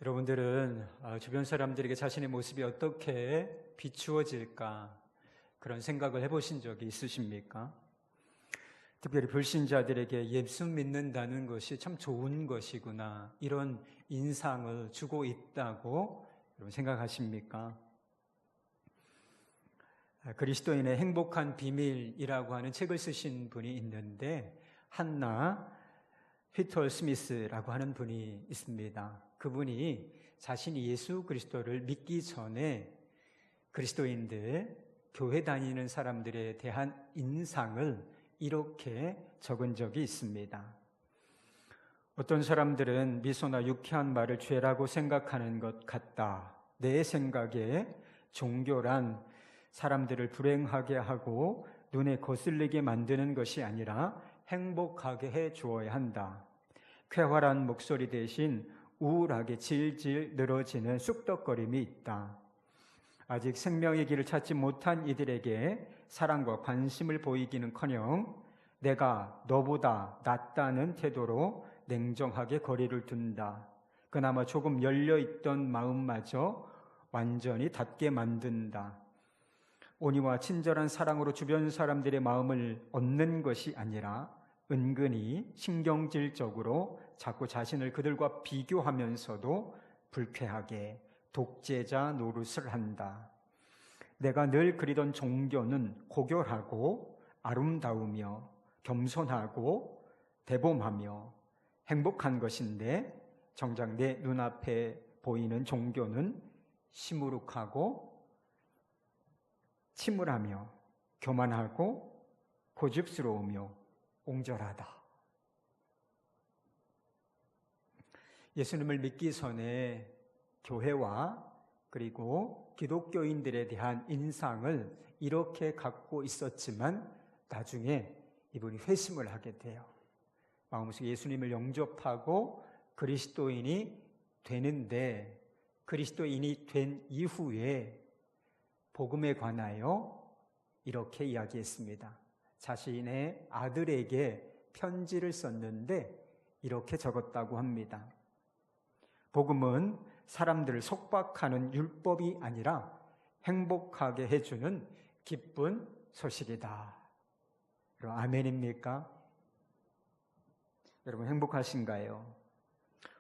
여러분들은 주변 사람들에게 자신의 모습이 어떻게 비추어질까 그런 생각을 해보신 적이 있으십니까? 특별히 불신자들에게 예수 믿는다는 것이 참 좋은 것이구나 이런 인상을 주고 있다고 여러분 생각하십니까? 그리스도인의 행복한 비밀이라고 하는 책을 쓰신 분이 있는데 한나 피터 스미스라고 하는 분이 있습니다. 그분이 자신이 예수 그리스도를 믿기 전에 그리스도인들, 교회 다니는 사람들에 대한 인상을 이렇게 적은 적이 있습니다. 어떤 사람들은 미소나 유쾌한 말을 죄라고 생각하는 것 같다. 내 생각에 종교란 사람들을 불행하게 하고 눈에 거슬리게 만드는 것이 아니라 행복하게 해 주어야 한다. 쾌활한 목소리 대신 우울하게 질질 늘어지는 쑥덕거림이 있다. 아직 생명의 길을 찾지 못한 이들에게 사랑과 관심을 보이기는커녕 내가 너보다 낫다는 태도로 냉정하게 거리를 둔다. 그나마 조금 열려있던 마음마저 완전히 닫게 만든다. 온유와 친절한 사랑으로 주변 사람들의 마음을 얻는 것이 아니라 은근히 신경질적으로 자꾸 자신을 그들과 비교하면서도 불쾌하게 독재자 노릇을 한다. 내가 늘 그리던 종교는 고결하고 아름다우며 겸손하고 대범하며 행복한 것인데 정작 내 눈앞에 보이는 종교는 시무룩하고 침울하며 교만하고 고집스러우며 옹졸하다. 예수님을 믿기 전에 교회와 그리고 기독교인들에 대한 인상을 이렇게 갖고 있었지만 나중에 이분이 회심을 하게 돼요. 마음속에 예수님을 영접하고 그리스도인이 되는데 그리스도인이 된 이후에 복음에 관하여 이렇게 이야기했습니다. 자신의 아들에게 편지를 썼는데 이렇게 적었다고 합니다. 복음은 사람들을 속박하는 율법이 아니라 행복하게 해주는 기쁜 소식이다. 여러분 아멘입니까? 여러분 행복하신가요?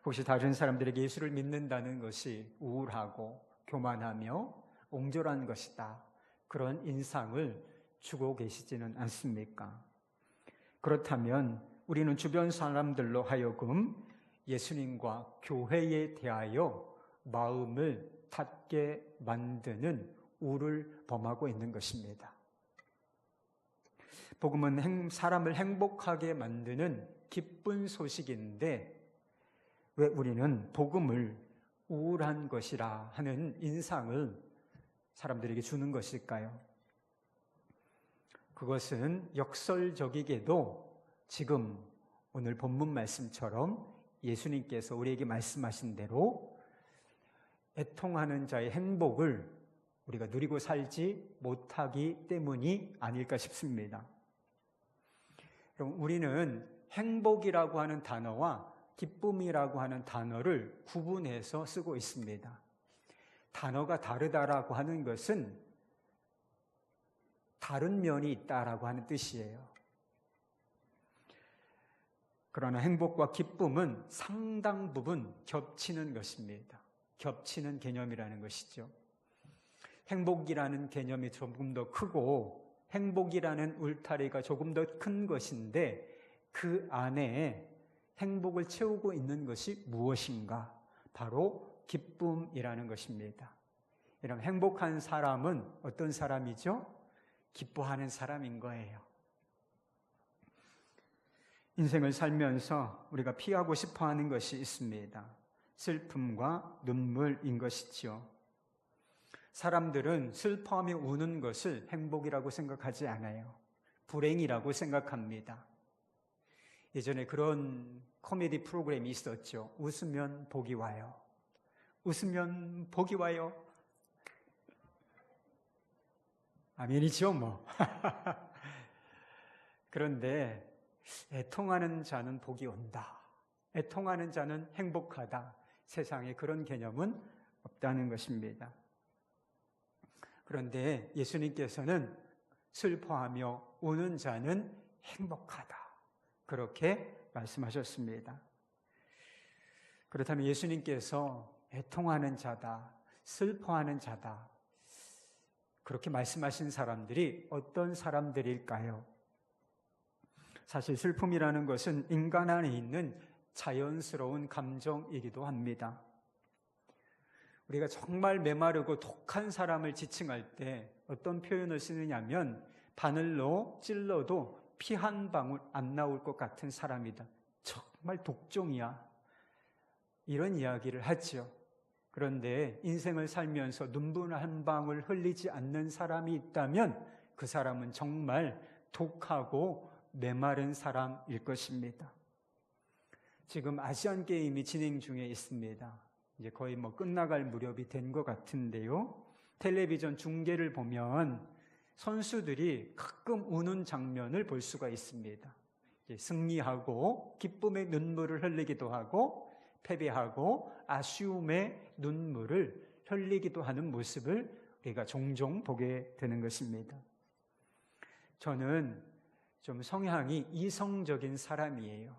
혹시 다른 사람들에게 예수를 믿는다는 것이 우울하고 교만하며 옹졸한 것이다. 그런 인상을 주고 계시지는 않습니까? 그렇다면 우리는 주변 사람들로 하여금 예수님과 교회에 대하여 마음을 닫게 만드는 우를 범하고 있는 것입니다. 복음은 사람을 행복하게 만드는 기쁜 소식인데 왜 우리는 복음을 우울한 것이라 하는 인상을 사람들에게 주는 것일까요? 그것은 역설적이게도 지금 오늘 본문 말씀처럼 예수님께서 우리에게 말씀하신 대로 애통하는 자의 행복을 우리가 누리고 살지 못하기 때문이 아닐까 싶습니다. 그럼 우리는 행복이라고 하는 단어와 기쁨이라고 하는 단어를 구분해서 쓰고 있습니다. 단어가 다르다라고 하는 것은 다른 면이 있다라고 하는 뜻이에요. 그러나 행복과 기쁨은 상당 부분 겹치는 것입니다. 겹치는 개념이라는 것이죠. 행복이라는 개념이 조금 더 크고 행복이라는 울타리가 조금 더 큰 것인데 그 안에 행복을 채우고 있는 것이 무엇인가? 바로 기쁨이라는 것입니다. 여러분 행복한 사람은 어떤 사람이죠? 기뻐하는 사람인 거예요. 인생을 살면서 우리가 피하고 싶어하는 것이 있습니다. 슬픔과 눈물인 것이죠. 사람들은 슬퍼하며 우는 것을 행복이라고 생각하지 않아요. 불행이라고 생각합니다. 예전에 그런 코미디 프로그램이 있었죠. 웃으면 복이 와요. 웃으면 복이 와요. 아멘이죠 뭐. 그런데 애통하는 자는 복이 온다. 애통하는 자는 행복하다. 세상에 그런 개념은 없다는 것입니다. 그런데 예수님께서는 슬퍼하며 우는 자는 행복하다, 그렇게 말씀하셨습니다. 그렇다면 예수님께서 애통하는 자다, 슬퍼하는 자다, 그렇게 말씀하신 사람들이 어떤 사람들일까요? 사실 슬픔이라는 것은 인간 안에 있는 자연스러운 감정이기도 합니다. 우리가 정말 메마르고 독한 사람을 지칭할 때 어떤 표현을 쓰느냐면 바늘로 찔러도 피 한 방울 안 나올 것 같은 사람이다, 정말 독종이야, 이런 이야기를 하죠. 그런데 인생을 살면서 눈물 한 방울 흘리지 않는 사람이 있다면 그 사람은 정말 독하고 메마른 사람일 것입니다. 지금 아시안 게임이 진행 중에 있습니다. 이제 거의 끝나갈 무렵이 된 것 같은데요. 텔레비전 중계를 보면 선수들이 가끔 우는 장면을 볼 수가 있습니다. 승리하고 기쁨의 눈물을 흘리기도 하고 패배하고 아쉬움의 눈물을 흘리기도 하는 모습을 우리가 종종 보게 되는 것입니다. 저는 좀 성향이 이성적인 사람이에요.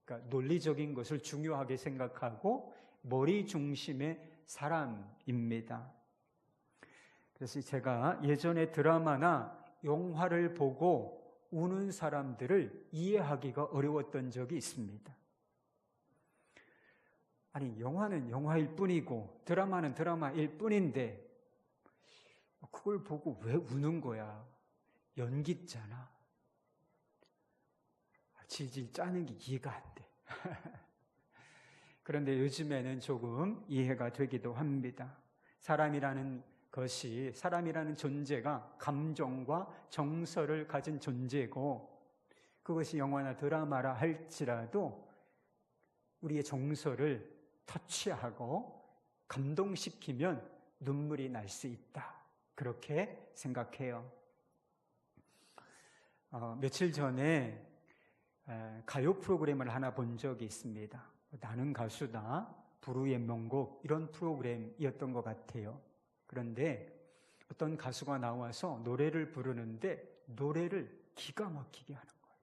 그러니까 논리적인 것을 중요하게 생각하고 머리 중심의 사람입니다. 그래서 제가 예전에 드라마나 영화를 보고 우는 사람들을 이해하기가 어려웠던 적이 있습니다. 아니, 영화는 영화일 뿐이고 드라마는 드라마일 뿐인데 그걸 보고 왜 우는 거야? 연기잖아. 질질 짜는 게 이해가 안 돼. 그런데 요즘에는 조금 이해가 되기도 합니다. 사람이라는 존재가 감정과 정서를 가진 존재고, 그것이 영화나 드라마라 할지라도 우리의 정서를 터치하고 감동시키면 눈물이 날 수 있다, 그렇게 생각해요. 며칠 전에 가요 프로그램을 하나 본 적이 있습니다. 나는 가수다, 부르의 명곡, 이런 프로그램이었던 것 같아요. 그런데 어떤 가수가 나와서 노래를 부르는데 노래를 기가 막히게 하는 거예요.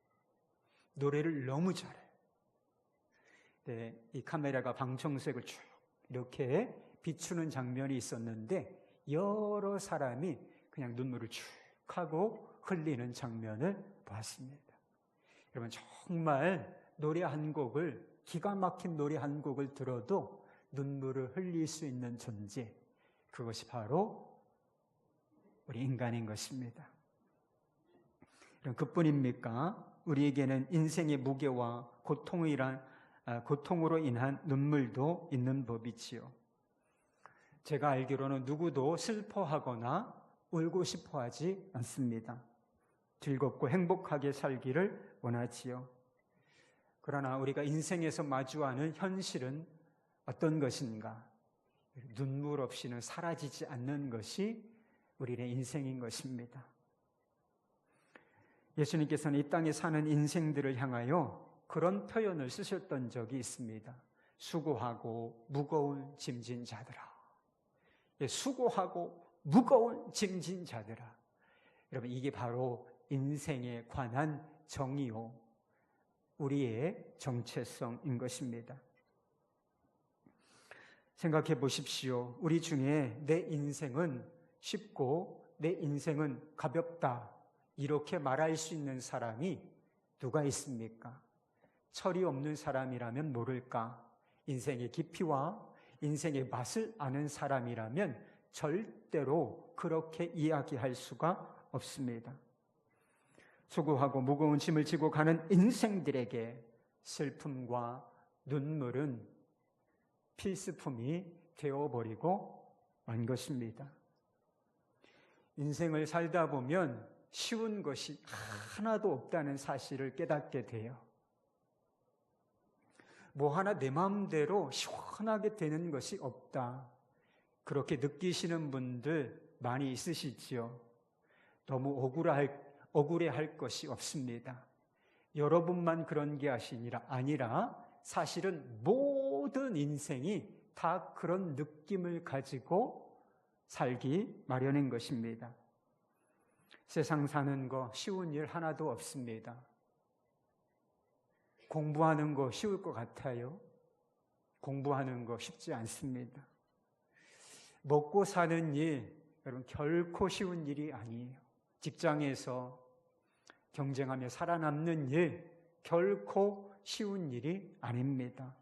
노래를 너무 잘해. 네, 이 카메라가 방청색을 쭉 이렇게 비추는 장면이 있었는데 여러 사람이 그냥 눈물을 쭉 하고 흘리는 장면을 봤습니다. 여러분, 정말 노래 한 곡을, 기가 막힌 노래 한 곡을 들어도 눈물을 흘릴 수 있는 존재, 그것이 바로 우리 인간인 것입니다. 그뿐입니까? 우리에게는 인생의 무게와 고통으로 인한 눈물도 있는 법이지요. 제가 알기로는 누구도 슬퍼하거나 울고 싶어 하지 않습니다. 즐겁고 행복하게 살기를 원하지요. 그러나 우리가 인생에서 마주하는 현실은 어떤 것인가? 눈물 없이는 사라지지 않는 것이 우리의 인생인 것입니다. 예수님께서는 이 땅에 사는 인생들을 향하여 그런 표현을 쓰셨던 적이 있습니다. 수고하고 무거운 짐진 자들아. 수고하고 무거운 짐진 자들아. 여러분, 이게 바로 인생에 관한 정의요, 우리의 정체성인 것입니다. 생각해 보십시오. 우리 중에 내 인생은 쉽고 내 인생은 가볍다, 이렇게 말할 수 있는 사람이 누가 있습니까? 철이 없는 사람이라면 모를까? 인생의 깊이와 인생의 맛을 아는 사람이라면 절대로 그렇게 이야기할 수가 없습니다. 수고하고 무거운 짐을 지고 가는 인생들에게 슬픔과 눈물은 필수품이 되어버리고 만 것입니다. 인생을 살다 보면 쉬운 것이 하나도 없다는 사실을 깨닫게 돼요. 뭐 하나 내 마음대로 시원하게 되는 것이 없다, 그렇게 느끼시는 분들 많이 있으시지요. 너무 억울해할 것이 없습니다. 여러분만 그런 게 아니라 사실은 모든 인생이 다 그런 느낌을 가지고 살기 마련인 것입니다. 세상 사는 거 쉬운 일 하나도 없습니다. 공부하는 거 쉬울 것 같아요? 공부하는 거 쉽지 않습니다. 먹고 사는 일, 여러분 결코 쉬운 일이 아니에요. 직장에서 경쟁하며 살아남는 일, 결코 쉬운 일이 아닙니다.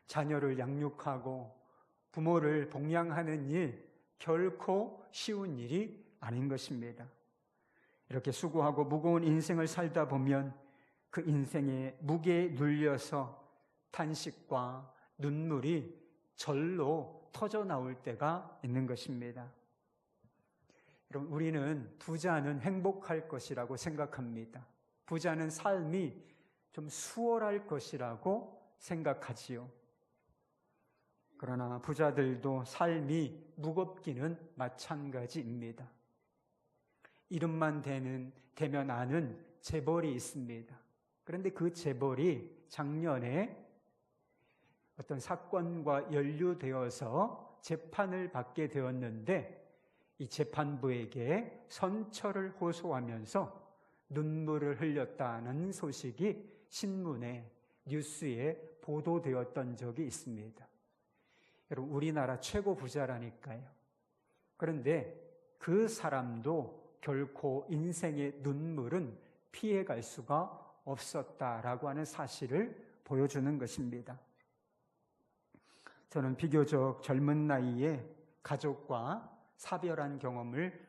자녀를 양육하고 부모를 복양하는 일, 결코 쉬운 일이 아닌 것입니다. 이렇게 수고하고 무거운 인생을 살다 보면 그 인생의 무게에 눌려서 탄식과 눈물이 절로 터져 나올 때가 있는 것입니다. 여러분, 우리는 부자는 행복할 것이라고 생각합니다. 부자는 삶이 좀 수월할 것이라고 생각하지요. 그러나 부자들도 삶이 무겁기는 마찬가지입니다. 이름만 되면 아는 재벌이 있습니다. 그런데 그 재벌이 작년에 어떤 사건과 연루되어서 재판을 받게 되었는데 이 재판부에게 선처를 호소하면서 눈물을 흘렸다는 소식이 신문에, 뉴스에 보도되었던 적이 있습니다. 여러분, 우리나라 최고 부자라니까요. 그런데 그 사람도 결코 인생의 눈물은 피해갈 수가 없었다라고 하는 사실을 보여주는 것입니다. 저는 비교적 젊은 나이에 가족과 사별한 경험을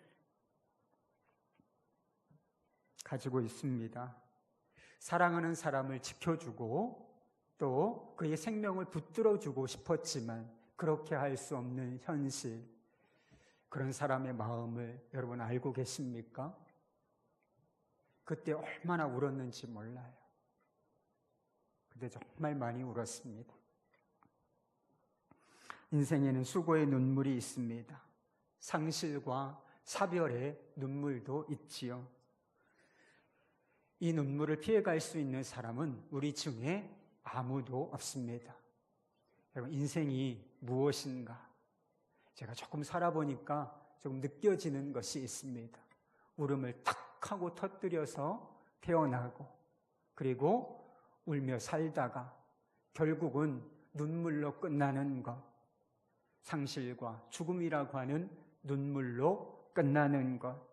가지고 있습니다. 사랑하는 사람을 지켜주고 또 그의 생명을 붙들어주고 싶었지만 그렇게 할 수 없는 현실, 그런 사람의 마음을 여러분 알고 계십니까? 그때 얼마나 울었는지 몰라요. 그때 정말 많이 울었습니다. 인생에는 수고의 눈물이 있습니다. 상실과 사별의 눈물도 있지요. 이 눈물을 피해갈 수 있는 사람은 우리 중에 아무도 없습니다. 여러분, 인생이 무엇인가? 제가 조금 살아보니까 조금 느껴지는 것이 있습니다. 울음을 탁 하고 터뜨려서 태어나고 그리고 울며 살다가 결국은 눈물로 끝나는 것, 상실과 죽음이라고 하는 눈물로 끝나는 것,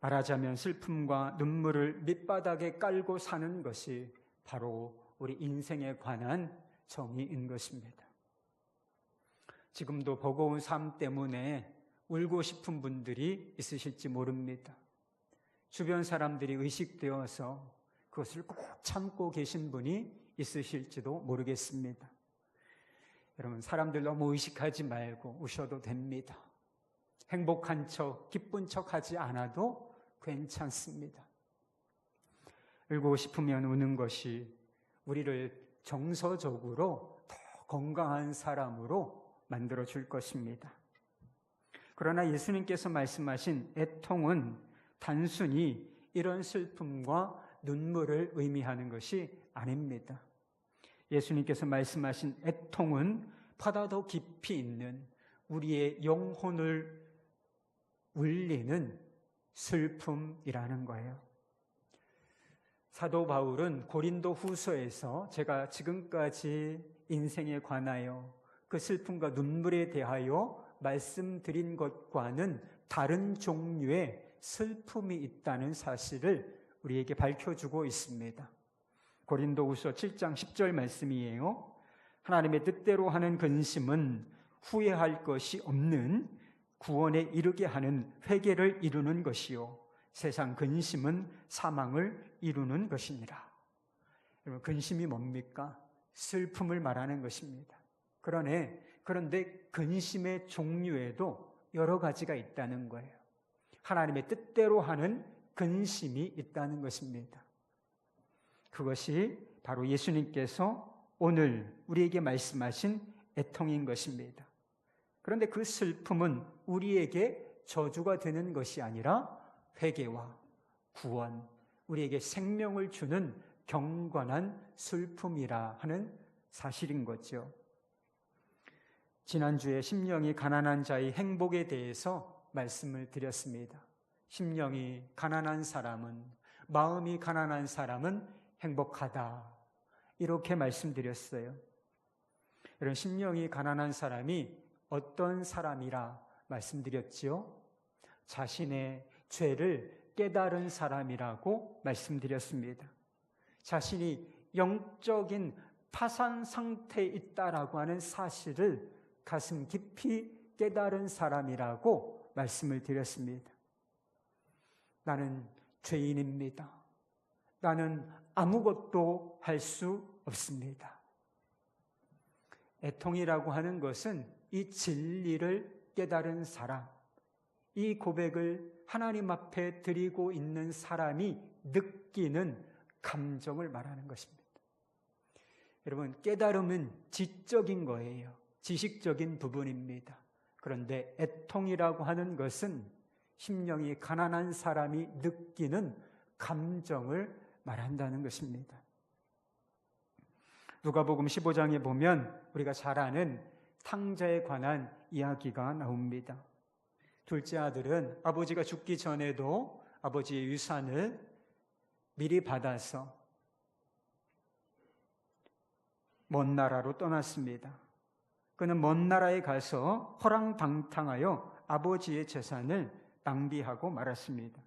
말하자면 슬픔과 눈물을 밑바닥에 깔고 사는 것이 바로 우리 인생에 관한 정의인 것입니다. 지금도 버거운 삶 때문에 울고 싶은 분들이 있으실지 모릅니다. 주변 사람들이 의식되어서 그것을 꼭 참고 계신 분이 있으실지도 모르겠습니다. 여러분, 사람들 너무 의식하지 말고 우셔도 됩니다. 행복한 척, 기쁜 척 하지 않아도 괜찮습니다. 울고 싶으면 우는 것이 우리를 정서적으로 더 건강한 사람으로 만들어 줄 것입니다. 그러나 예수님께서 말씀하신 애통은 단순히 이런 슬픔과 눈물을 의미하는 것이 아닙니다. 예수님께서 말씀하신 애통은 보다 더 깊이 있는 우리의 영혼을 울리는 슬픔이라는 거예요. 사도 바울은 고린도 후서에서 제가 지금까지 인생에 관하여 그 슬픔과 눈물에 대하여 말씀드린 것과는 다른 종류의 슬픔이 있다는 사실을 우리에게 밝혀주고 있습니다. 고린도 후서 7장 10절 말씀이에요. 하나님의 뜻대로 하는 근심은 후회할 것이 없는 구원에 이르게 하는 회개를 이루는 것이요, 세상 근심은 사망을 이루는 것이니라. 여러분, 근심이 뭡니까? 슬픔을 말하는 것입니다. 그런데 근심의 종류에도 여러 가지가 있다는 거예요. 하나님의 뜻대로 하는 근심이 있다는 것입니다. 그것이 바로 예수님께서 오늘 우리에게 말씀하신 애통인 것입니다. 그런데 그 슬픔은 우리에게 저주가 되는 것이 아니라 회개와 구원, 우리에게 생명을 주는 경건한 슬픔이라 하는 사실인 거죠. 지난주에 심령이 가난한 자의 행복에 대해서 말씀을 드렸습니다. 심령이 가난한 사람은, 마음이 가난한 사람은 행복하다, 이렇게 말씀드렸어요. 이런 심령이 가난한 사람이 어떤 사람이라 말씀드렸지요? 자신의 죄를 깨달은 사람이라고 말씀드렸습니다. 자신이 영적인 파산 상태에 있다라고 하는 사실을 가슴 깊이 깨달은 사람이라고 말씀을 드렸습니다. 나는 죄인입니다. 나는 아무것도 할 수 없습니다. 애통이라고 하는 것은 이 진리를 깨달은 사람, 이 고백을 하나님 앞에 드리고 있는 사람이 느끼는 감정을 말하는 것입니다. 여러분, 깨달음은 지적인 거예요. 지식적인 부분입니다. 그런데 애통이라고 하는 것은 심령이 가난한 사람이 느끼는 감정을 말한다는 것입니다. 누가복음 15장에 보면 우리가 잘 아는 탕자에 관한 이야기가 나옵니다. 둘째 아들은 아버지가 죽기 전에도 아버지의 유산을 미리 받아서 먼 나라로 떠났습니다. 그는 먼 나라에 가서 허랑방탕하여 아버지의 재산을 낭비하고 말았습니다.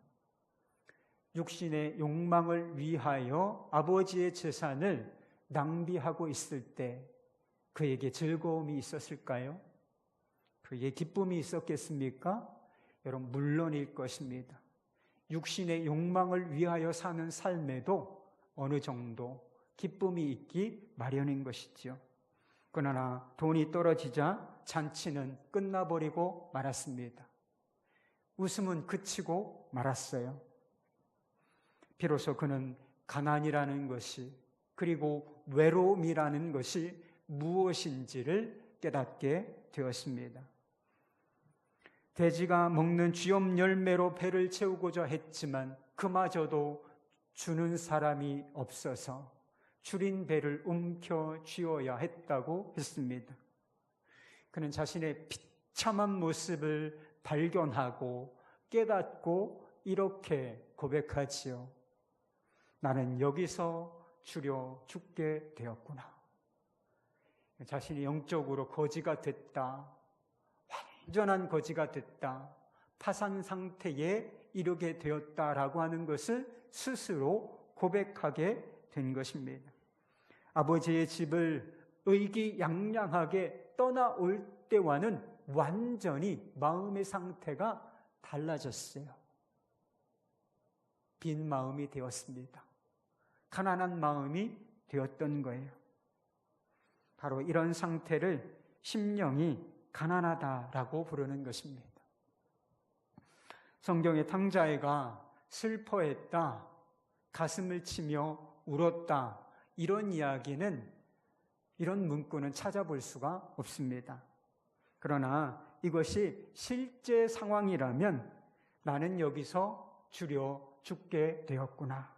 육신의 욕망을 위하여 아버지의 재산을 낭비하고 있을 때 그에게 즐거움이 있었을까요? 그에게 기쁨이 있었겠습니까? 여러분, 물론일 것입니다. 육신의 욕망을 위하여 사는 삶에도 어느 정도 기쁨이 있기 마련인 것이죠. 그러나 돈이 떨어지자 잔치는 끝나버리고 말았습니다. 웃음은 그치고 말았어요. 비로소 그는 가난이라는 것이, 그리고 외로움이라는 것이 무엇인지를 깨닫게 되었습니다. 돼지가 먹는 쥐엄 열매로 배를 채우고자 했지만 그마저도 주는 사람이 없어서 줄인 배를 움켜 쥐어야 했다고 했습니다. 그는 자신의 비참한 모습을 발견하고 깨닫고 이렇게 고백하지요. 나는 여기서 주려 죽게 되었구나. 자신이 영적으로 거지가 됐다. 완전한 거지가 됐다. 파산 상태에 이르게 되었다라고 하는 것을 스스로 고백하게 된 것입니다. 아버지의 집을 의기양양하게 떠나올 때와는 완전히 마음의 상태가 달라졌어요. 빈 마음이 되었습니다. 가난한 마음이 되었던 거예요. 바로 이런 상태를 심령이 가난하다라고 부르는 것입니다. 성경의 탕자애가 슬퍼했다, 가슴을 치며 울었다, 이런 이야기는, 이런 문구는 찾아볼 수가 없습니다. 그러나 이것이 실제 상황이라면 나는 여기서 주려 죽게 되었구나.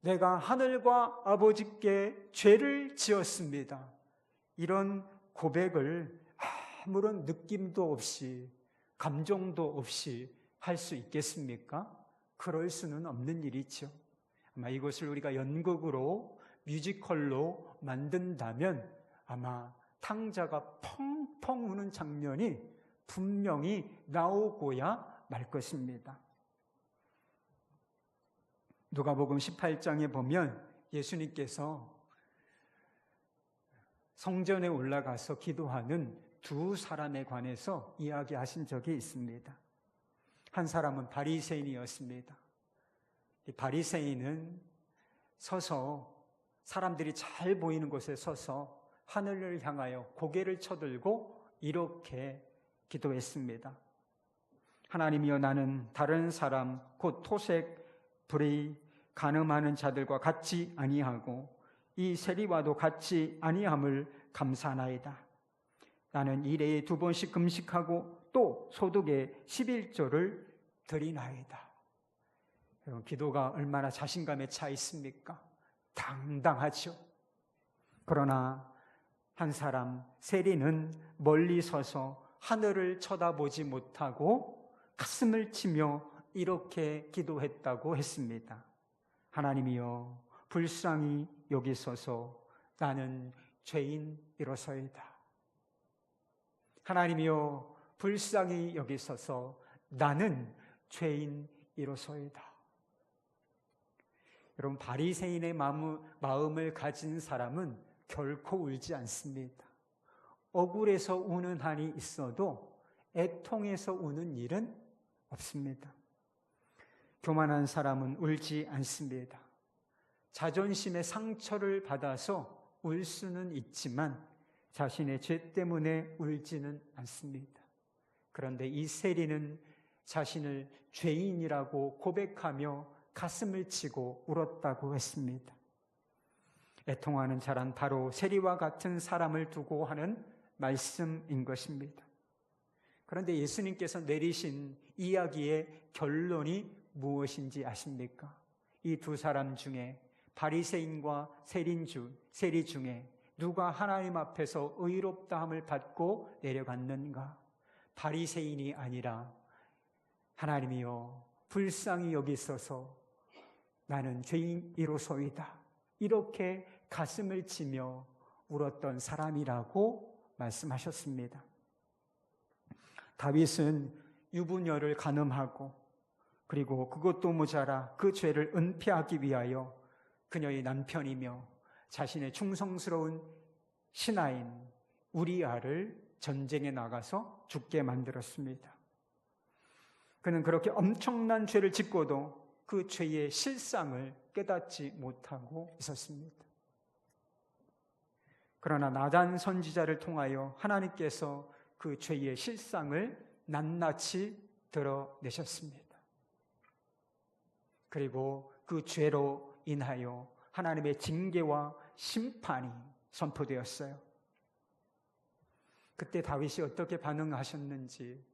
내가 하늘과 아버지께 죄를 지었습니다. 이런 고백을 아무런 느낌도 없이, 감정도 없이 할 수 있겠습니까? 그럴 수는 없는 일이죠. 아마 이것을 우리가 연극으로, 뮤지컬로 만든다면 아마 탕자가 펑펑 우는 장면이 분명히 나오고야 말 것입니다. 누가복음 18장에 보면 예수님께서 성전에 올라가서 기도하는 두 사람에 관해서 이야기하신 적이 있습니다. 한 사람은 바리새인이었습니다. 이 바리새인은 서서, 사람들이 잘 보이는 곳에 서서 하늘을 향하여 고개를 쳐들고 이렇게 기도했습니다. 하나님이여, 나는 다른 사람 곧 토색, 불의, 간음하는 자들과 같이 아니하고 이 세리와도 같이 아니함을 감사하나이다. 나는 일에 2번씩 금식하고 또 소득의 11조를 드리나이다. 여러분, 기도가 얼마나 자신감에 차 있습니까? 당당하죠. 그러나 한 사람 세리는 멀리 서서 하늘을 쳐다보지 못하고 가슴을 치며 이렇게 기도했다고 했습니다. 하나님이여, 불쌍히 여기소서. 나는 죄인이로소이다. 하나님이여, 불쌍히 여기소서. 나는 죄인이로소이다. 여러분, 바리새인의 마음을 가진 사람은 결코 울지 않습니다. 억울해서 우는 한이 있어도 애통해서 우는 일은 없습니다. 교만한 사람은 울지 않습니다. 자존심의 상처를 받아서 울 수는 있지만 자신의 죄 때문에 울지는 않습니다. 그런데 이 세리는 자신을 죄인이라고 고백하며 가슴을 치고 울었다고 했습니다. 애통하는 자란 바로 세리와 같은 사람을 두고 하는 말씀인 것입니다. 그런데 예수님께서 내리신 이야기의 결론이 무엇인지 아십니까? 이 두 사람 중에 바리새인과 세리 중에 누가 하나님 앞에서 의롭다함을 받고 내려갔는가? 바리새인이 아니라 하나님이여, 불쌍히 여기소서. 나는 죄인이로소이다. 이렇게 가슴을 치며 울었던 사람이라고 말씀하셨습니다. 다윗은 유부녀를 간음하고 그리고 그것도 모자라 그 죄를 은폐하기 위하여 그녀의 남편이며 자신의 충성스러운 신하인 우리아를 전쟁에 나가서 죽게 만들었습니다. 그는 그렇게 엄청난 죄를 짓고도 그 죄의 실상을 깨닫지 못하고 있었습니다. 그러나 나단 선지자를 통하여 하나님께서 그 죄의 실상을 낱낱이 드러내셨습니다. 그리고 그 죄로 인하여 하나님의 징계와 심판이 선포되었어요. 그때 다윗이 어떻게 반응하였는지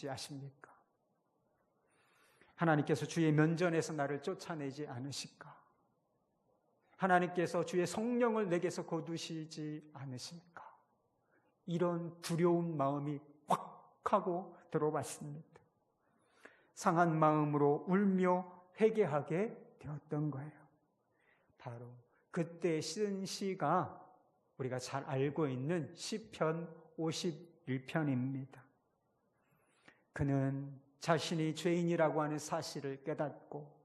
아십니까? 하나님께서 주의 면전에서 나를 쫓아내지 않으실까? 하나님께서 주의 성령을 내게서 거두시지 않으실까? 이런 두려운 마음이 확 하고 들어왔습니다. 상한 마음으로 울며 회개하게 되었던 거예요. 바로 그때 쓴 시가 우리가 잘 알고 있는 시편 51편입니다. 그는 자신이 죄인이라고 하는 사실을 깨닫고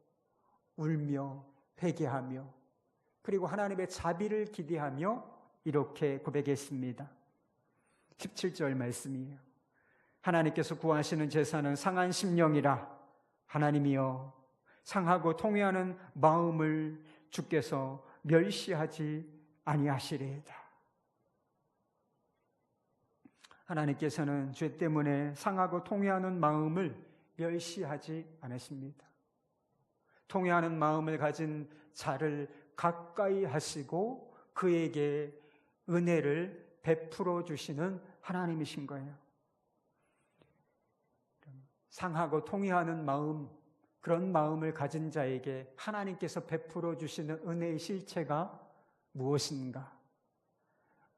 울며 회개하며 그리고 하나님의 자비를 기대하며 이렇게 고백했습니다. 17절 말씀이에요. 하나님께서 구하시는 제사는 상한 심령이라. 하나님이여, 상하고 통회하는 마음을 주께서 멸시하지 아니하시리이다. 하나님께서는 죄 때문에 상하고 통회하는 마음을 멸시하지 않으십니다. 통회하는 마음을 가진 자를 가까이 하시고 그에게 은혜를 베풀어 주시는 하나님이신 거예요. 상하고 통회하는 마음, 그런 마음을 가진 자에게 하나님께서 베풀어 주시는 은혜의 실체가 무엇인가?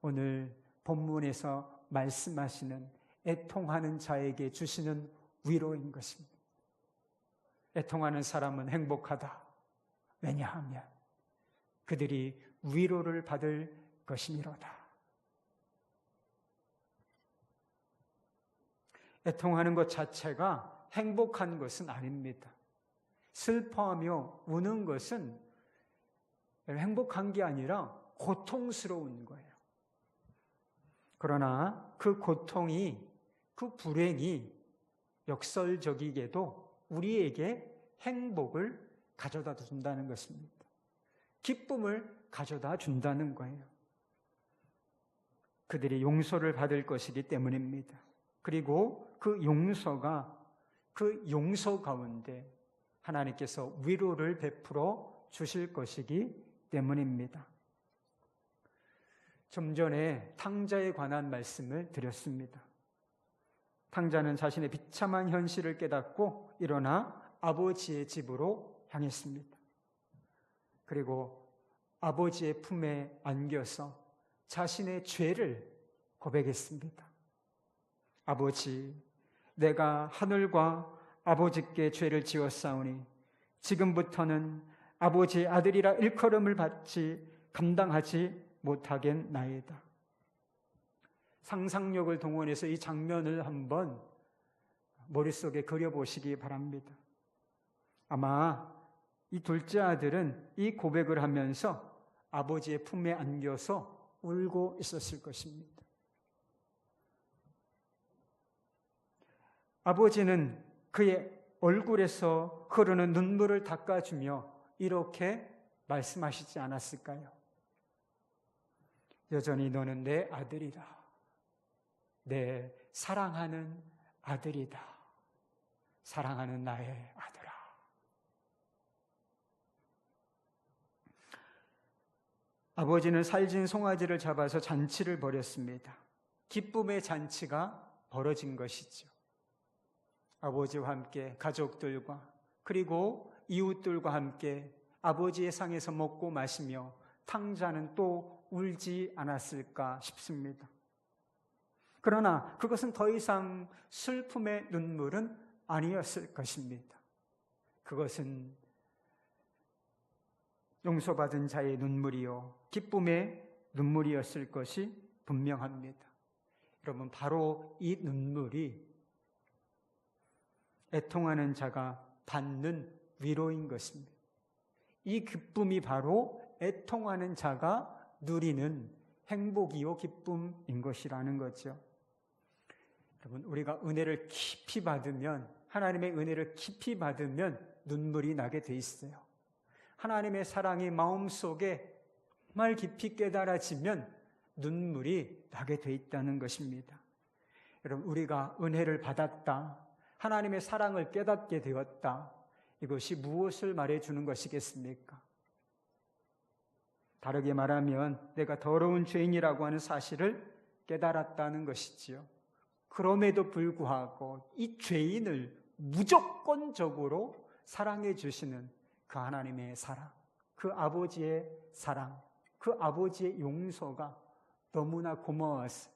오늘 본문에서 말씀하시는 애통하는 자에게 주시는 위로인 것입니다. 애통하는 사람은 행복하다. 왜냐하면 그들이 위로를 받을 것이니로다. 애통하는 것 자체가 행복한 것은 아닙니다. 슬퍼하며 우는 것은 행복한 게 아니라 고통스러운 거예요. 그러나 그 고통이, 그 불행이 역설적이게도 우리에게 행복을 가져다 준다는 것입니다. 기쁨을 가져다 준다는 거예요. 그들이 용서를 받을 것이기 때문입니다. 그리고 그 용서 가운데 하나님께서 위로를 베풀어 주실 것이기 때문입니다. 좀 전에 탕자에 관한 말씀을 드렸습니다. 탕자는 자신의 비참한 현실을 깨닫고 일어나 아버지의 집으로 향했습니다. 그리고 아버지의 품에 안겨서 자신의 죄를 고백했습니다. 아버지, 내가 하늘과 아버지께 죄를 지었사오니 지금부터는 아버지의 아들이라 일컬음을 감당하지 못하겠나이다. 상상력을 동원해서 이 장면을 한번 머릿속에 그려보시기 바랍니다. 아마 이 둘째 아들은 이 고백을 하면서 아버지의 품에 안겨서 울고 있었을 것입니다. 아버지는 그의 얼굴에서 흐르는 눈물을 닦아주며 이렇게 말씀하시지 않았을까요? 여전히 너는 내 아들이다. 내 사랑하는 아들이다. 사랑하는 나의 아들아. 아버지는 살진 송아지를 잡아서 잔치를 벌였습니다. 기쁨의 잔치가 벌어진 것이죠. 아버지와 함께 가족들과 그리고 이웃들과 함께 아버지의 상에서 먹고 마시며 탕자는 또 울지 않았을까 싶습니다. 그러나 그것은 더 이상 슬픔의 눈물은 아니었을 것입니다. 그것은 용서받은 자의 눈물이요 기쁨의 눈물이었을 것이 분명합니다. 여러분, 바로 이 눈물이 애통하는 자가 받는 위로인 것입니다. 이 기쁨이 바로 애통하는 자가 누리는 행복이요 기쁨인 것이라는 거죠. 여러분, 우리가 은혜를 깊이 받으면, 하나님의 은혜를 깊이 받으면 눈물이 나게 돼 있어요. 하나님의 사랑이 마음속에 정말 깊이 깨달아지면 눈물이 나게 돼 있다는 것입니다. 여러분, 우리가 은혜를 받았다, 하나님의 사랑을 깨닫게 되었다, 이것이 무엇을 말해주는 것이겠습니까? 다르게 말하면 내가 더러운 죄인이라고 하는 사실을 깨달았다는 것이지요. 그럼에도 불구하고 이 죄인을 무조건적으로 사랑해 주시는 그 하나님의 사랑, 그 아버지의 사랑, 그 아버지의 용서가 너무나 고마워서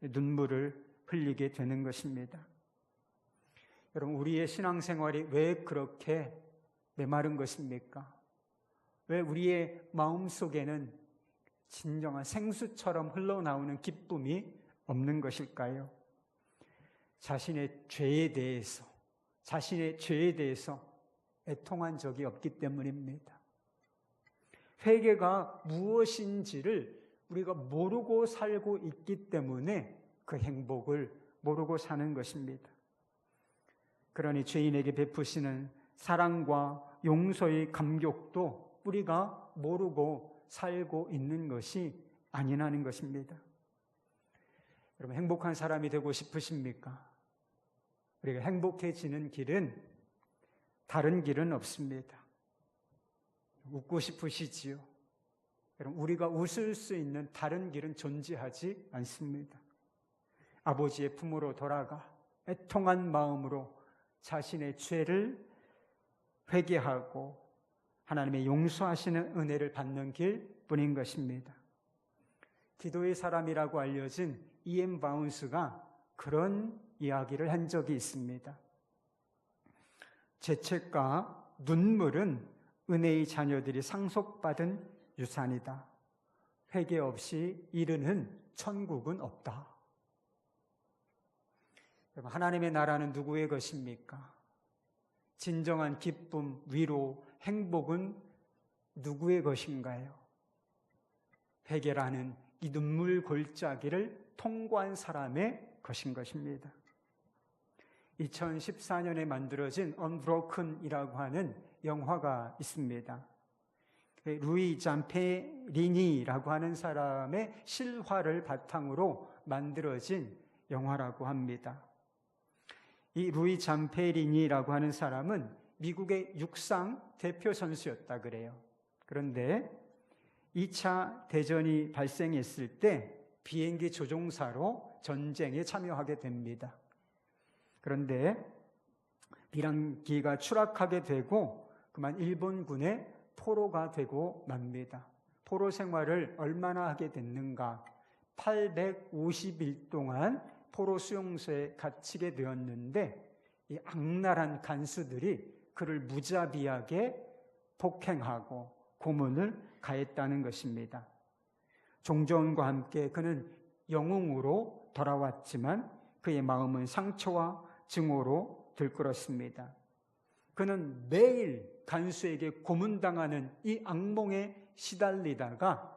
눈물을 흘리게 되는 것입니다. 여러분, 우리의 신앙생활이 왜 그렇게 메마른 것입니까? 왜 우리의 마음속에는 진정한 생수처럼 흘러나오는 기쁨이 없는 것일까요? 자신의 죄에 대해서 애통한 적이 없기 때문입니다. 회개가 무엇인지를 우리가 모르고 살고 있기 때문에 그 행복을 모르고 사는 것입니다. 그러니 죄인에게 베푸시는 사랑과 용서의 감격도 우리가 모르고 살고 있는 것이 아니라는 것입니다. 여러분, 행복한 사람이 되고 싶으십니까? 우리가 행복해지는 길은 다른 길은 없습니다. 웃고 싶으시지요? 여러분, 우리가 웃을 수 있는 다른 길은 존재하지 않습니다. 아버지의 품으로 돌아가 애통한 마음으로 자신의 죄를 회개하고 하나님의 용서하시는 은혜를 받는 길뿐인 것입니다. 기도의 사람이라고 알려진 E.M. 바운스가 그런 이야기를 한 적이 있습니다. 죄책과 눈물은 은혜의 자녀들이 상속받은 유산이다. 회개 없이 이르는 천국은 없다. 하나님의 나라는 누구의 것입니까? 진정한 기쁨, 위로, 행복은 누구의 것인가요? 회개라는 이 눈물 골짜기를 통과한 사람의 것인 것입니다. 2014년에 만들어진 Unbroken이라고 하는 영화가 있습니다. 루이 잠페리니라고 하는 사람의 실화를 바탕으로 만들어진 영화라고 합니다. 이 루이 잠페리니라고 하는 사람은 미국의 육상 대표 선수였다 그래요. 그런데 2차 대전이 발생했을 때 비행기 조종사로 전쟁에 참여하게 됩니다. 그런데 비행기가 추락하게 되고 그만 일본군의 포로가 되고 맙니다. 포로 생활을 얼마나 하게 됐는가? 850일 동안 포로 수용소에 갇히게 되었는데 이 악랄한 간수들이 그를 무자비하게 폭행하고 고문을 가했다는 것입니다. 종전과 함께 그는 영웅으로 돌아왔지만 그의 마음은 상처와 증오로 들끓었습니다. 그는 매일 간수에게 고문당하는 이 악몽에 시달리다가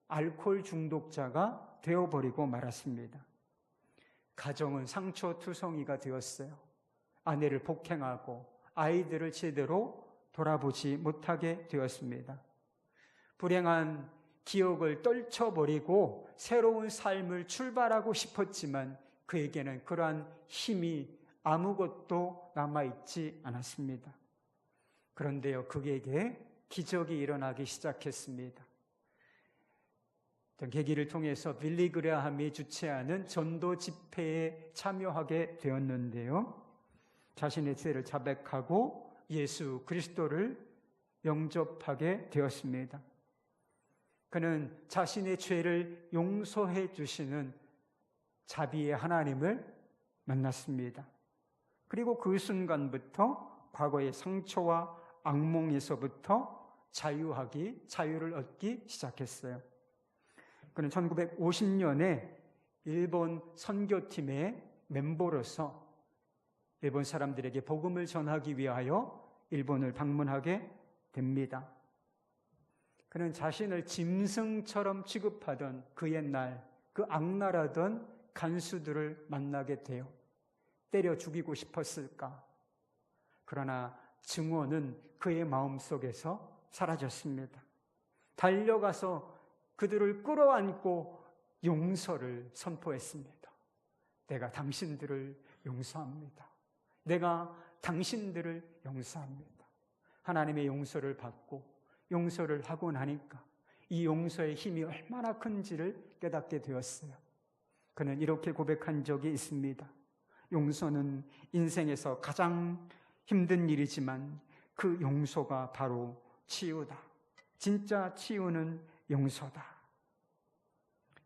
알코올 중독자가 되어버리고 말았습니다. 가정은 상처투성이가 되었어요. 아내를 폭행하고 아이들을 제대로 돌아보지 못하게 되었습니다. 불행한 기억을 떨쳐버리고 새로운 삶을 출발하고 싶었지만 그에게는 그러한 힘이 아무것도 남아있지 않았습니다. 그런데요, 그에게 기적이 일어나기 시작했습니다. 계기를 통해서 빌리 그레함이 주최하는 전도 집회에 참여하게 되었는데요. 자신의 죄를 자백하고 예수 그리스도를 영접하게 되었습니다. 그는 자신의 죄를 용서해 주시는 자비의 하나님을 만났습니다. 그리고 그 순간부터 과거의 상처와 악몽에서부터 자유를 얻기 시작했어요. 그는 1950년에 일본 선교팀의 멤버로서 일본 사람들에게 복음을 전하기 위하여 일본을 방문하게 됩니다. 그는 자신을 짐승처럼 취급하던 그 옛날 그 악랄하던 간수들을 만나게 돼요. 때려 죽이고 싶었을까? 그러나 증오는 그의 마음속에서 사라졌습니다. 달려가서 그들을 끌어안고 용서를 선포했습니다. 내가 당신들을 용서합니다. 내가 당신들을 용서합니다. 하나님의 용서를 받고 용서를 하고 나니까 이 용서의 힘이 얼마나 큰지를 깨닫게 되었어요. 그는 이렇게 고백한 적이 있습니다. 용서는 인생에서 가장 힘든 일이지만 그 용서가 바로 치유다. 진짜 치유는 용서다.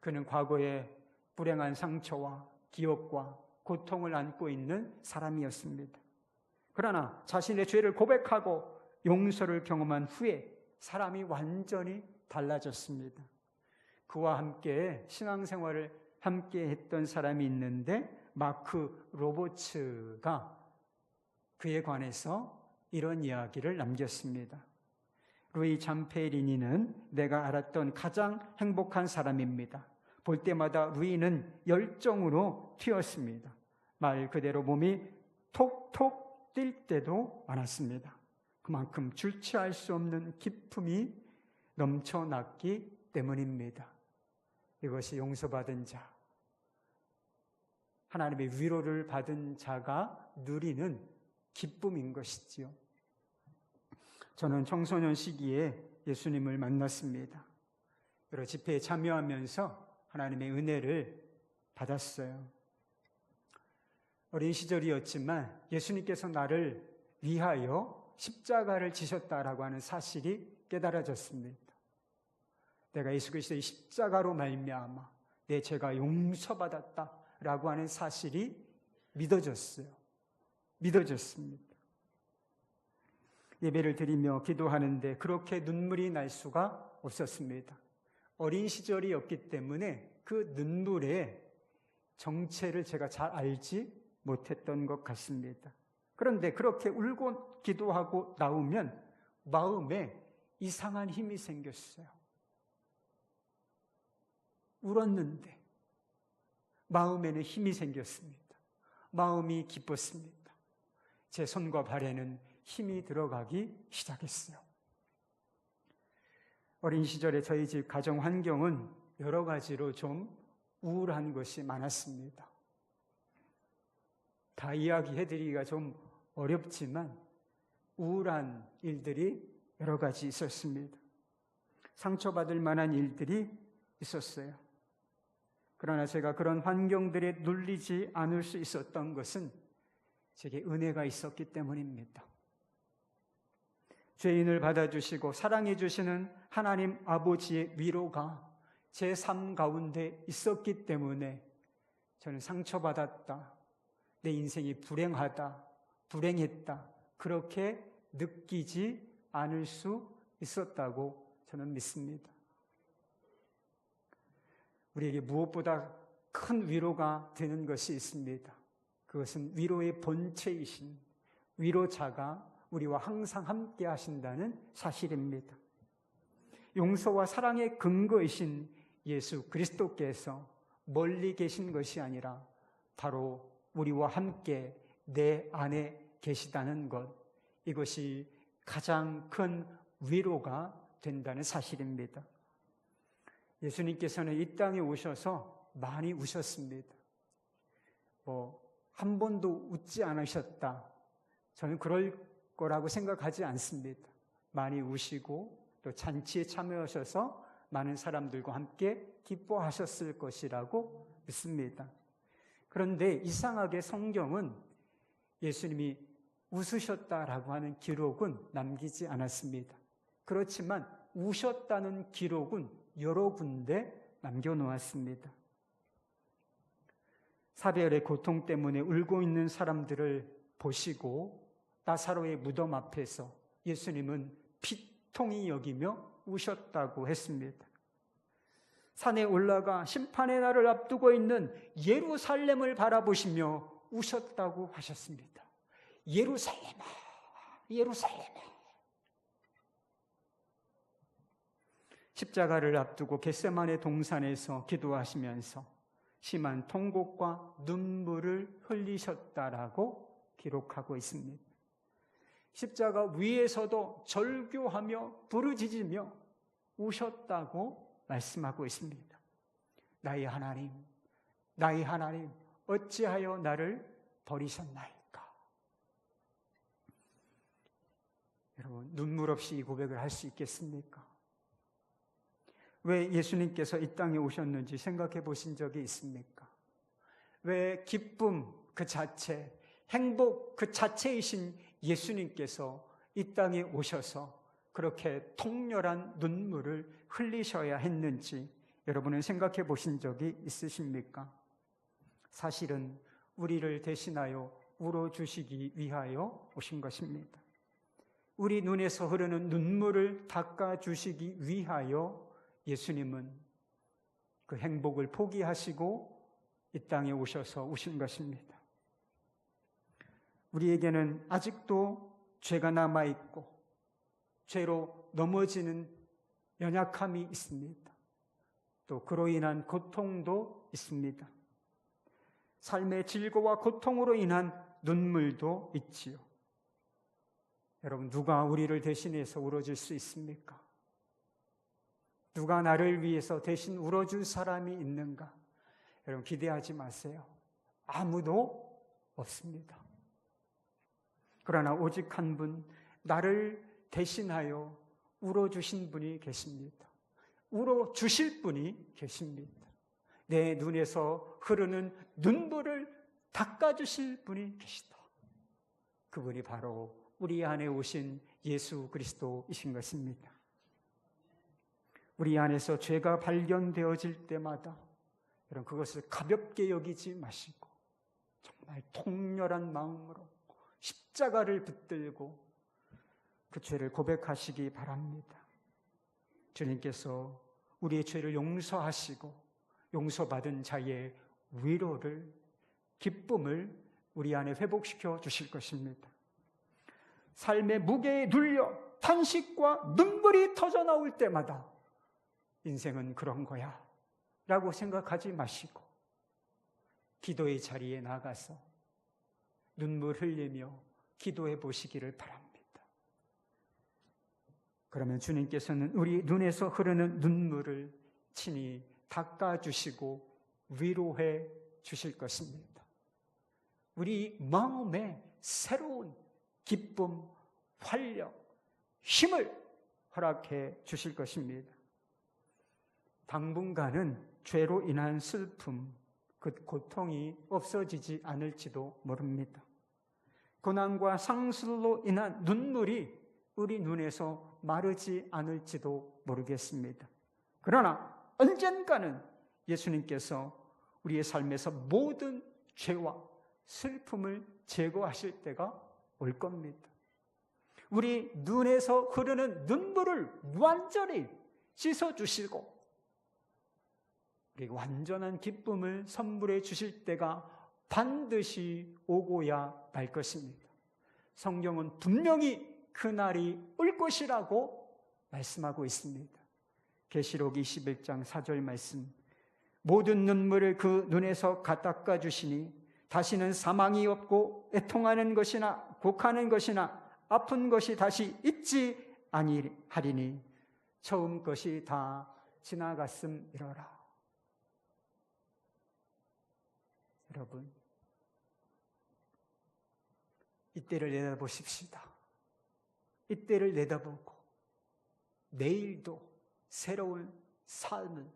그는 과거의 불행한 상처와 기억과 고통을 안고 있는 사람이었습니다. 그러나 자신의 죄를 고백하고 용서를 경험한 후에 사람이 완전히 달라졌습니다. 그와 함께 신앙생활을 함께 했던 사람이 있는데 마크 로버츠가 그에 관해서 이런 이야기를 남겼습니다. 루이 잠페리니는 내가 알았던 가장 행복한 사람입니다. 볼 때마다 루이는 열정으로 튀었습니다. 말 그대로 몸이 톡톡 뛸 때도 많았습니다. 그만큼 주체할 수 없는 기쁨이 넘쳐났기 때문입니다. 이것이 용서받은 자, 하나님의 위로를 받은 자가 누리는 기쁨인 것이지요. 저는 청소년 시기에 예수님을 만났습니다. 여러 집회에 참여하면서 하나님의 은혜를 받았어요. 어린 시절이었지만 예수님께서 나를 위하여 십자가를 지셨다라고 하는 사실이 깨달아졌습니다. 내가 예수 그리스도의 십자가로 말미암아 내 죄가 용서받았다라고 하는 사실이 믿어졌어요. 믿어졌습니다. 예배를 드리며 기도하는데 그렇게 눈물이 날 수가 없었습니다. 어린 시절이었기 때문에 그 눈물의 정체를 제가 잘 알지 못했던 것 같습니다. 그런데 그렇게 울고 기도하고 나오면 마음에 이상한 힘이 생겼어요. 울었는데 마음에는 힘이 생겼습니다. 마음이 기뻤습니다. 제 손과 발에는 힘이 들어가기 시작했어요. 어린 시절에 저희 집 가정 환경은 여러 가지로 좀 우울한 것이 많았습니다. 다 이야기해드리기가 좀 어렵지만 우울한 일들이 여러 가지 있었습니다. 상처받을 만한 일들이 있었어요. 그러나 제가 그런 환경들에 눌리지 않을 수 있었던 것은 제게 은혜가 있었기 때문입니다. 죄인을 받아주시고 사랑해 주시는 하나님 아버지의 위로가 제 삶 가운데 있었기 때문에 저는 상처받았다, 내 인생이 불행하다, 불행했다, 그렇게 느끼지 않을 수 있었다고 저는 믿습니다. 우리에게 무엇보다 큰 위로가 되는 것이 있습니다. 그것은 위로의 본체이신 위로자가 우리와 항상 함께 하신다는 사실입니다. 용서와 사랑의 근거이신 예수 그리스도께서 멀리 계신 것이 아니라 바로 우리와 함께 내 안에 계시다는 것, 이것이 가장 큰 위로가 된다는 사실입니다. 예수님께서는 이 땅에 오셔서 많이 우셨습니다. 한 번도 웃지 않으셨다, 저는 그럴 거라고 생각하지 않습니다. 많이 우시고 또 잔치에 참여하셔서 많은 사람들과 함께 기뻐하셨을 것이라고 믿습니다. 그런데 이상하게 성경은 예수님이 웃으셨다라고 하는 기록은 남기지 않았습니다. 그렇지만 우셨다는 기록은 여러 군데 남겨놓았습니다. 사별의 고통 때문에 울고 있는 사람들을 보시고 나사로의 무덤 앞에서 예수님은 비통히 여기며 우셨다고 했습니다. 산에 올라가 심판의 날을 앞두고 있는 예루살렘을 바라보시며 우셨다고 하셨습니다. 예루살렘아, 예루살렘아. 십자가를 앞두고 겟세마네 동산에서 기도하시면서 심한 통곡과 눈물을 흘리셨다라고 기록하고 있습니다. 십자가 위에서도 절규하며 부르짖으며 우셨다고 말씀하고 있습니다. 나의 하나님, 나의 하나님, 어찌하여 나를 버리셨나이까? 여러분, 눈물 없이 이 고백을 할 수 있겠습니까? 왜 예수님께서 이 땅에 오셨는지 생각해 보신 적이 있습니까? 왜 기쁨 그 자체, 행복 그 자체이신 예수님께서 이 땅에 오셔서 그렇게 통렬한 눈물을 흘리셔야 했는지 여러분은 생각해 보신 적이 있으십니까? 사실은 우리를 대신하여 울어주시기 위하여 오신 것입니다. 우리 눈에서 흐르는 눈물을 닦아주시기 위하여 예수님은 그 행복을 포기하시고 이 땅에 오셔서 오신 것입니다. 우리에게는 아직도 죄가 남아있고 죄로 넘어지는 연약함이 있습니다. 또 그로 인한 고통도 있습니다. 삶의 질고와 고통으로 인한 눈물도 있지요. 여러분, 누가 우리를 대신해서 울어줄 수 있습니까? 누가 나를 위해서 대신 울어줄 사람이 있는가? 여러분, 기대하지 마세요. 아무도 없습니다. 그러나 오직 한 분, 나를 대신하여 울어주신 분이 계십니다. 울어주실 분이 계십니다. 내 눈에서 흐르는 눈물을 닦아주실 분이 계시다. 그분이 바로 우리 안에 오신 예수 그리스도이신 것입니다. 우리 안에서 죄가 발견되어질 때마다 여러분, 그것을 가볍게 여기지 마시고 정말 통렬한 마음으로 십자가를 붙들고 그 죄를 고백하시기 바랍니다. 주님께서 우리의 죄를 용서하시고 용서받은 자의 위로를, 기쁨을 우리 안에 회복시켜 주실 것입니다. 삶의 무게에 눌려 탄식과 눈물이 터져나올 때마다 인생은 그런 거야 라고 생각하지 마시고 기도의 자리에 나가서 눈물 흘리며 기도해 보시기를 바랍니다. 그러면 주님께서는 우리 눈에서 흐르는 눈물을 친히 닦아주시고 위로해 주실 것입니다. 우리 마음에 새로운 기쁨, 활력, 힘을 허락해 주실 것입니다. 당분간은 죄로 인한 슬픔, 그 고통이 없어지지 않을지도 모릅니다. 고난과 상실로 인한 눈물이 우리 눈에서 마르지 않을지도 모르겠습니다. 그러나 언젠가는 예수님께서 우리의 삶에서 모든 죄와 슬픔을 제거하실 때가 올 겁니다. 우리 눈에서 흐르는 눈물을 완전히 씻어주시고 우리 완전한 기쁨을 선물해 주실 때가 반드시 오고야 말 것입니다. 성경은 분명히 그날이 올 것이라고 말씀하고 있습니다. 계시록 21장 4절 말씀, 모든 눈물을 그 눈에서 닦아 주시니 다시는 사망이 없고 애통하는 것이나 곡하는 것이나 아픈 것이 다시 있지 아니하리니 처음 것이 다 지나갔음이로라. 여러분, 이때를 내다보십시다. 이때를 내다보고 내일도 새로운 삶을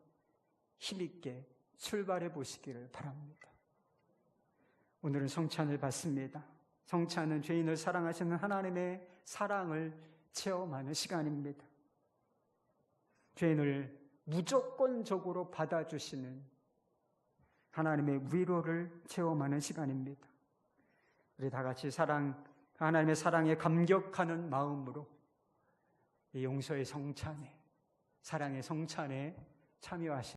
힘있게 출발해 보시기를 바랍니다. 오늘은 성찬을 받습니다. 성찬은 죄인을 사랑하시는 하나님의 사랑을 체험하는 시간입니다. 죄인을 무조건적으로 받아주시는 하나님의 위로를 체험하는 시간입니다. 우리 다 같이 하나님의 사랑에 감격하는 마음으로 이 용서의 성찬에, 사랑의 성찬에 참여하시는